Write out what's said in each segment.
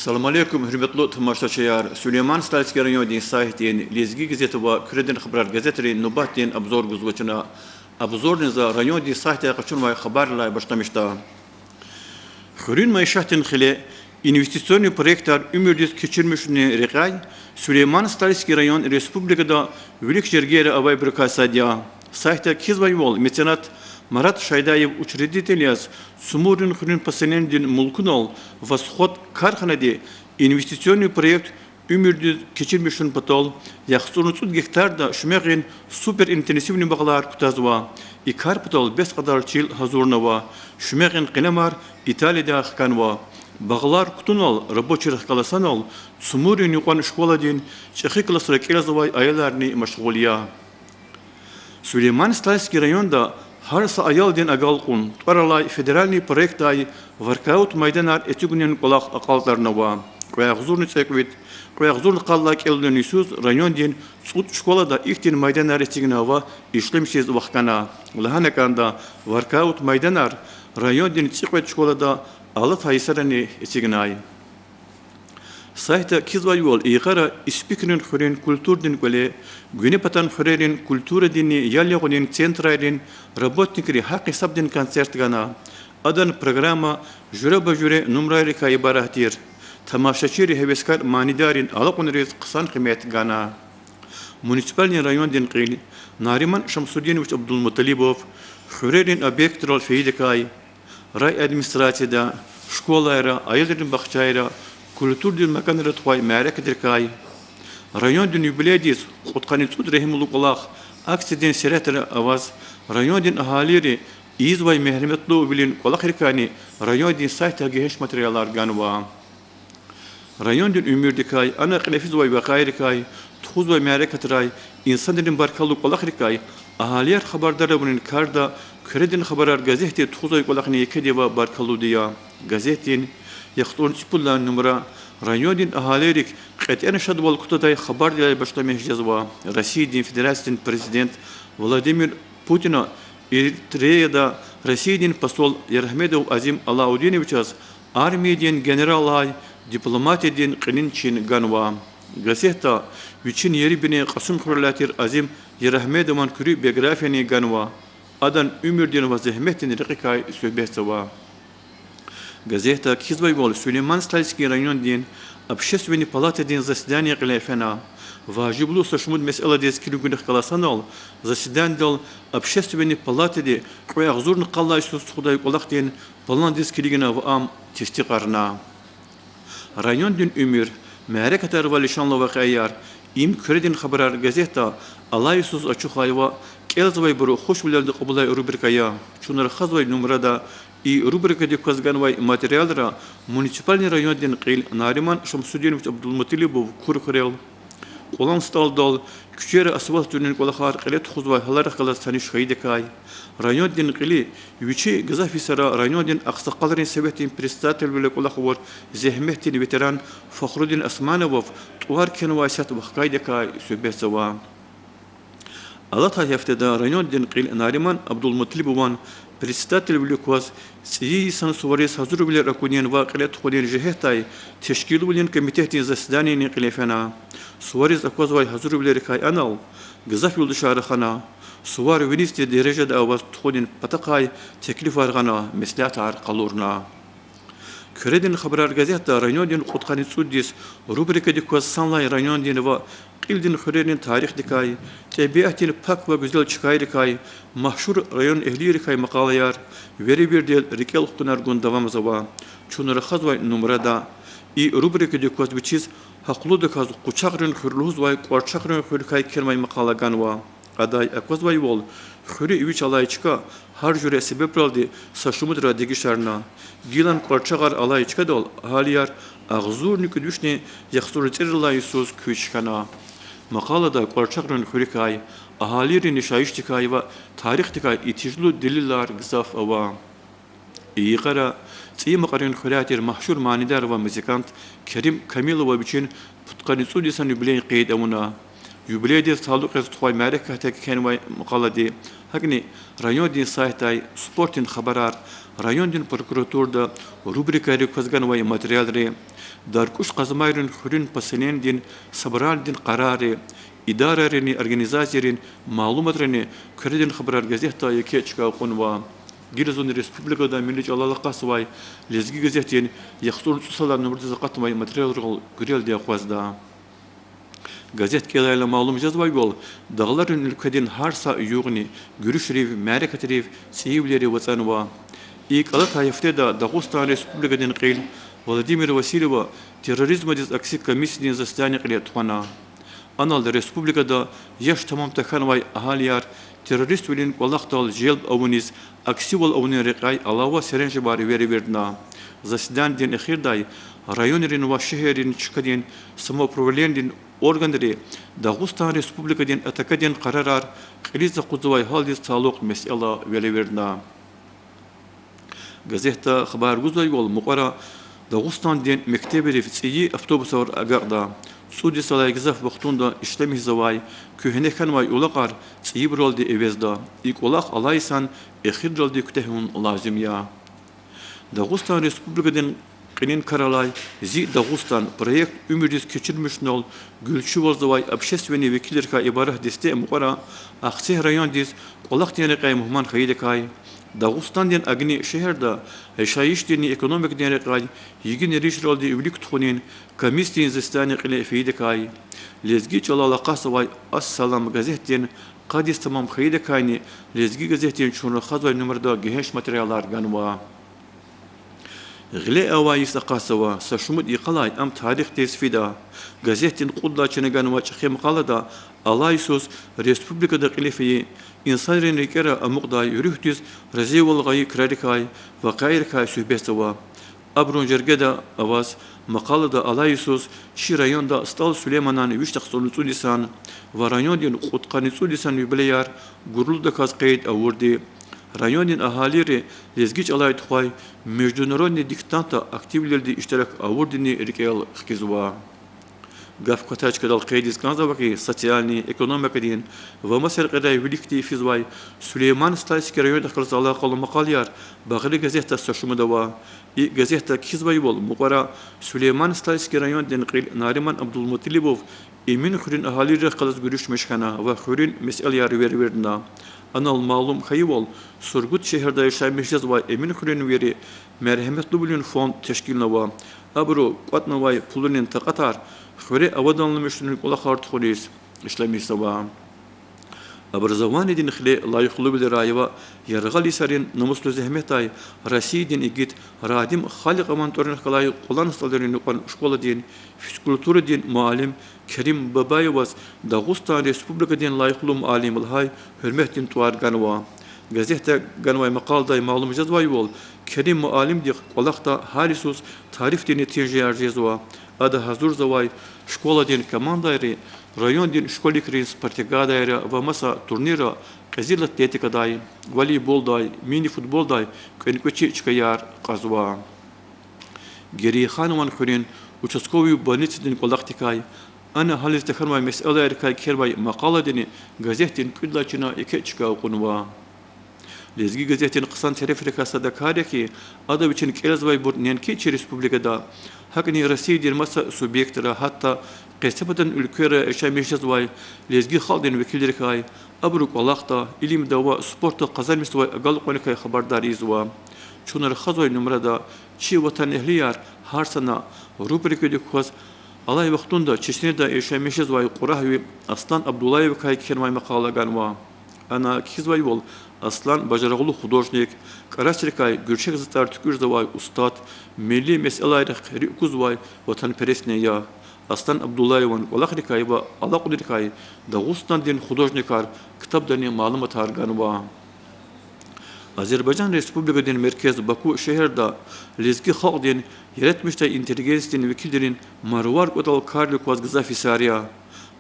Assalamu alaikum, hürmetli tamaşaçılar. Süleyman Stalski rayonidin sahitin Lezgi gazeti ve Kredin Xabar gazetleri Nubattin Abzor guzgoçuna Abzordin za rayonidin sahite qaçurmay xabarlar başlamışta. Xürün maişatin xile investisyonlu proyektler ümürdüz keçirmişini reqay Süleyman Stalski rayon Respublikada Vülik Jergeri avay bırkasadiya. Sahite kizvay yol mecenat Marat Şaydayev учредителяс Сумурин хрен пасенендин мулкунол восход карханады инвестиционный проект ümürdü keçirmişin patol yaxsurnut gektarda şümegin super intensivni bağlar kutazwa ikar patol 5 kadar çil hazurnava şümegin qilamar İtalya'da xkanwa bağlar kutunol рабочих kalasanol Sumurin yuqan şkoladin çexi klasra kelazvay ayalarni meşgulya Süleyman Stalski rayonda Harsa ayaldin agalqun, tvaralay federalni projektay varkaut maydanar etügünen kolaq aqaltarna wa. Qoyaqzurni çekvit, qoyaqzurni qallak eldin yusuz rayondin sut şkolada ihtin maydanar etigna wa işlemsiz vaqtana. Lahanakanda varkaut maydanar rayondin çekvet şkolada alat haysarani etignay. Sayta kizva yol iqara ispikinin xüren kulturdin kole güne patan xürerin kultura dini yalyagunin centrayrin работникри haqi sabdin koncert gana adan programa jüre bajüre numrayri kaybarahtir tamaşaçiri heveskar manidarin alaqunriz qısan qimet gana munisipalni rayon din qil Nariman Şamsuddinoviç Abdulmutalibov xürerin obyektral feydekay ray administrasyada şkolayra ayılların baxçayra Kultur din mekanları tuay merak dirkay. Rayon din yubiledis qutqani tud rehimulu qulaq aksidin seretere avaz rayon din ahaleri izvay mehrimetlu bilin qulaq rikani rayon din sayta geheş materyallar ganwa. Rayon din ümirdikay ana qlefiz vay baqayrikay tuğuz vay merak tray insan din barkalu qulaq rikay ahaliyer xabardara bunin karda kredin xabarar gazete tuğuz vay qulaqni yekediva barkalu diya gazetin Yaxtun çipullan numara rayonun ahalerik qat'an şadwal kutay xabar dilay başlamış jazwa Rusiya Federasyasının prezident Vladimir Putin'a Eritreyada Rusiyaның посол Yerhmedov Azim Alaudinovich armiyadan generalay diplomatiyadan qilinçin ganwa gazeta üçün yeri bine qasım xurlatir Azim Yerhmedov'un kürü biyografiyani ganwa adan ümürdin ve zahmetin riqay söhbetwa Газета «Кизбай Вол» Сулейман Стальский район дин общественный палаты дин заседание клефена. Важиблу сашмуд месела дес килюгунах каласанол заседание дол общественный палаты ди қояғзурн қаллай сус худай қолақ дин палан дес килигина в ам тестиқарна. Район дин умир мәре катар валишанлы вақайяр им күредин хабарар газета алай сус ачухайва келзвай буру хош билерді қобылай рубрикая. Чунар хазвай нумрада И рубрика диквазганвай материалра муниципальный район дин қил Нариман Шамсудинович Абдулмуталибов курхрел қолан сталдал күчері асвал түрінен қолақар қилет хузвай халар қылас саниш хайдекай район дин қили вичи газафисара район дин ақсақалрин советин председатель биле қолақуар зехметтин ветеран Фахрудин Османовов туар кенвайсят вахкайдекай сөбесова Алата хефтеда район дин қил Нариман Абдулмуталибован Председатель Великваз Сии Сансуварис Хазур Билер Акунин Вакилет Ходин Жехтай Тешкил Билин комитетин заседаний Никлефена Суварис Аквазвай Хазур Билер Кай Анал Газаф Юлдышарахана Сувар Винисти Дережада Аваз Ходин Патакай Теклиф Аргана Меслятар Калурна Küredin xabarar gazeta rayonun qutqani suddis rubrika dikwas sanlay rayonun va qildin xürenin tarix dikay tabiatin pak ve güzel çıkay dikay mahşur rayon ehli dikay maqalayar veri bir del rikel xunar gun davam zava çunur xazvay numarada i rubrika dikwas biçiz haqlu dikaz quçaqrin xürluz vay qorçaqrin xürkay kelmay maqalagan va aday akvazvay vol xüri üç alayçka har jüre sebep oldu saşumudra digişarna Gilan qorçaqar alayçka dol haliyar ağzur nüküdüşne yaxsuriterla yusuz küçkana maqalada qorçaqrin xürkay ahalirin nişayiştikay ve tarixtikay itijlu deliller gizaf ava İqara Tsimaqarin xülatir mahşur manidar ve muzikant Kerim Kamilova biçin putqani sudisan yübleyin qeyd amuna юбилейде саалук тухай мәрәкә тәкән вай мақалади хакни район дин сайтай спортин хабарар район дин прокуратурда рубрика рекозган вай материалре даркуш казмайрын хурин пасенен дин сабрал дин карары идарарени организацияларын маалуматларны көрден хабар газета яке чыга кунва Giresun Respublika'da milli alalıqqa sıvay lezgi gazetin yaxsur susalarını burada zakatmay material görel diye qazda. Gazet kelayla malum yazvay yol dağların ülkeden harsa yuğni görüşrev mərəkətrev seyivleri vatanva. İlk alat ayıfte da Dağıstan Respublika'dan qeyl Vladimir Vasilova terrorizma diz aksi komisinin zastani qile tuana. Anal Respublika'da yaş tamam takanvay ahaliyar terörist velin kolaqtal jelb avuniz aksivol avunun reqay alava serenci bari veri verdna. Zasidان din اخیردای رایونرین و شهرین چکدین سماپروولندین organları Dağıstan Respublika'dan atakadin qararar qiliz qudvay haldis taluq mesela veliverna. Gazeta xabar guzay yol muqara Dağıstan'dan mekteberi fitsi avtobuslar agaqda Sudi salay gizaf vaxtunda işlemi zavay köhnekan vay ulaqar tsiyib roldi evezda ilk ulaq alaysan ekhir roldi kütehun lazım ya. Dağıstan Respublika'dan qinin karalay zi Dağıstan proyekt ümüriz keçirmiş nol gülçü vazavay общественный vekillerka ibarah deste muqara aqsih rayon diz ulaq diyene qay muhman xaydekay Dağıstan'dan agni şehirde yaşayış dini ekonomik diyene qay yigin eriş roldi üblik tuxunin komistin zistani qile feydekay lezgi çalala qasvay assalam gazetin qadis tamam xaydekayni lezgi gazetin şunu xazvay numarda geheş materyallar ganwa غلي أوايس قاسوا سشمد يقلاي أم تاريخ تسفيدا غازيتين قدلا چنگان وچخي مقالدا الايسوس ريسبوبليكا دقليفي إنسان ريكرا أمقدا يريحتيز رزيوال غاي كراريكاي وقايركاي سوبيستوا أبرون جرگدا أواز مقالدا الايسوس شي رايون دا استال سليمانان ويشتخصون سوديسان ورايون دين قدقاني سوديسان يبليار گرول دا كاز قيد أوردي Rayonun ahalileri lezgiç alay tuhay международный диктанта активлерди iştirak avurdini rikayal xkizwa. Gaf kataç kadal qeydis kanzavaki sosyalni ekonomik din ve masal qaday vilikti fizvay Süleyman Stalski rayonda xalsala qalı maqalyar bagri gazeta saşumda va i gazeta kizvay bol muqara Süleyman Stalski rayondan qil Nariman Abdulmutalibov emin xurin ahalileri qalas görüş meşkana ve xurin mesel yar verna Anal malum hayvol Surgut şehirde yaşamışız ve emin xurin veri merhametli bulun fond teşkiline va abru qatnavay pulunun taqatar xure avadanlamışın qolaqar tuxulis işlemiş va образование din xile layıqlı bilir ayva yarğal isarin namuslu zahmetay Rusiyadan igit radim xalq amantorun qalay qolan stalların qan şkola din fizkultura din muallim Kerim Babayevas Dağıstan Respublika'dan layıqlı muallim alhay hürmetin tuar ganwa gazete ganway maqalday malum jazvay bol Kerim muallim di qolaqta halisus tarif din netice jazwa ada hazur zavay şkola din komandayri Rayon din şkolik rin Spartigadayra ve masa turnira qazil atletika day voleybol day mini futbol day könköçi çıkayar qazwa geri xanwan xurin участковый больницадан qolaqtikay ana halis taxarmay meseleler kay kerbay maqala dini gazetin küllachina ekechka qunwa lezgi gazetin qısan terefrikasa da kareki ada için kelazvay burnenki respublikada hakni Rusiyadan masa subyektara hatta Qesabatan ülkere yaşamışızvay lezgi xalqın vekilleri kay abruk Allah'ta ilim dava sporta kazanmış vay agal kay xabardariz-va çunar xazvay numarada çi vatan ehliyar harsana rubrikede koz alay vaxtunda Çeşne'de yaşamışızvay Qurahvi Aslan Abdullayev kay kermay maqala ganwa ana kizvay bol Aslan bajarağlı художник Karasirkay Gürçek Zıtar Tükürzavay ustad milli meseleleri xerikuzvay vatanperestne ya Aslan Abdullayev'in qolaqnikay ve alaqudnikay Dağıstan din художникар kitapdani malumat harganwa Azerbaycan Respublika'nın merkez Baku şehirde lezgi xalq din yaratmışta inteligensiyanin vekillerin Marvar Qotal Karlı Kozgazafi Sariya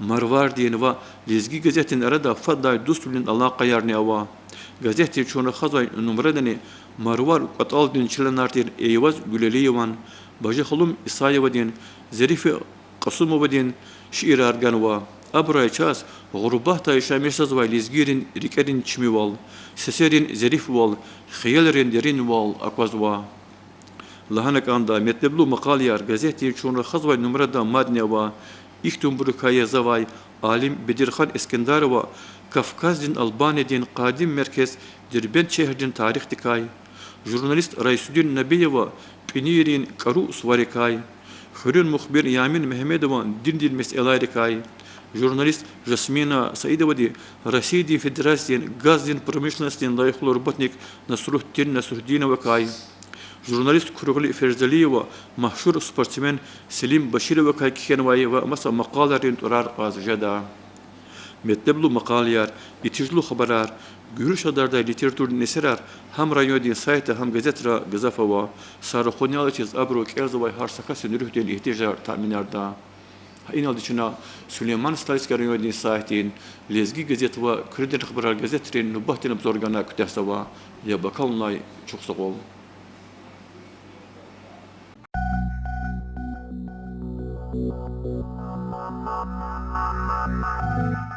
Marvar din ve lezgi gazetin arada fadday dustulun alaqa yarni ava gazete çonu xazay numradani Marvar Qotal din çılanartin Eyvaz Güleliyevan Bajı Xulum İsayeva din Zerife Qasumova din şiir arganwa أبرا چاس غربات شامشز ويلزجيرين ريكرين تشميوال سسرين زريف وال خيالرين درين وال أقوزوا لهناك عندا متبلو مقاليار غازيتي شون خزوا نمرة مادنيا و İhtum burukaya zavay alim Bedirhan İskender ve Kafkaz'ın Albanya'dın kadim merkez Derbent şehrin tarih dikay. Jurnalist Raisuddin Nabiyeva Pinirin Karu Svarikay. Hürün muhbir Yamin Mehmedova dindil meseleler dikay. Jurnalist Jasmina Saidova di Rasidi Federasyon Gazdin Pромышленностью layıklı robotnik Nasruddin Nasruddinova kay. Jurnalist Kurugli Ferzaliyeva, mahşur sportsmen Selim Başirova kaykikenvayı ve masa maqalarin turar azjada. Metleblu maqalyar, itijlu haberar, görüş adarda literatür neserar, ham rayodin sayta ham gazetra gazafava, sarıkhonyalıçız abrok erzovay harsaka sünürühdel ihtijar taminarda. İnal dışına Süleyman Stalyska rayodin saytin, lezgi gazet ve kreden haberar gazetrin nubahtin abzorgana kütahsava, ya bakalınlay çok sağ ol. Thank you.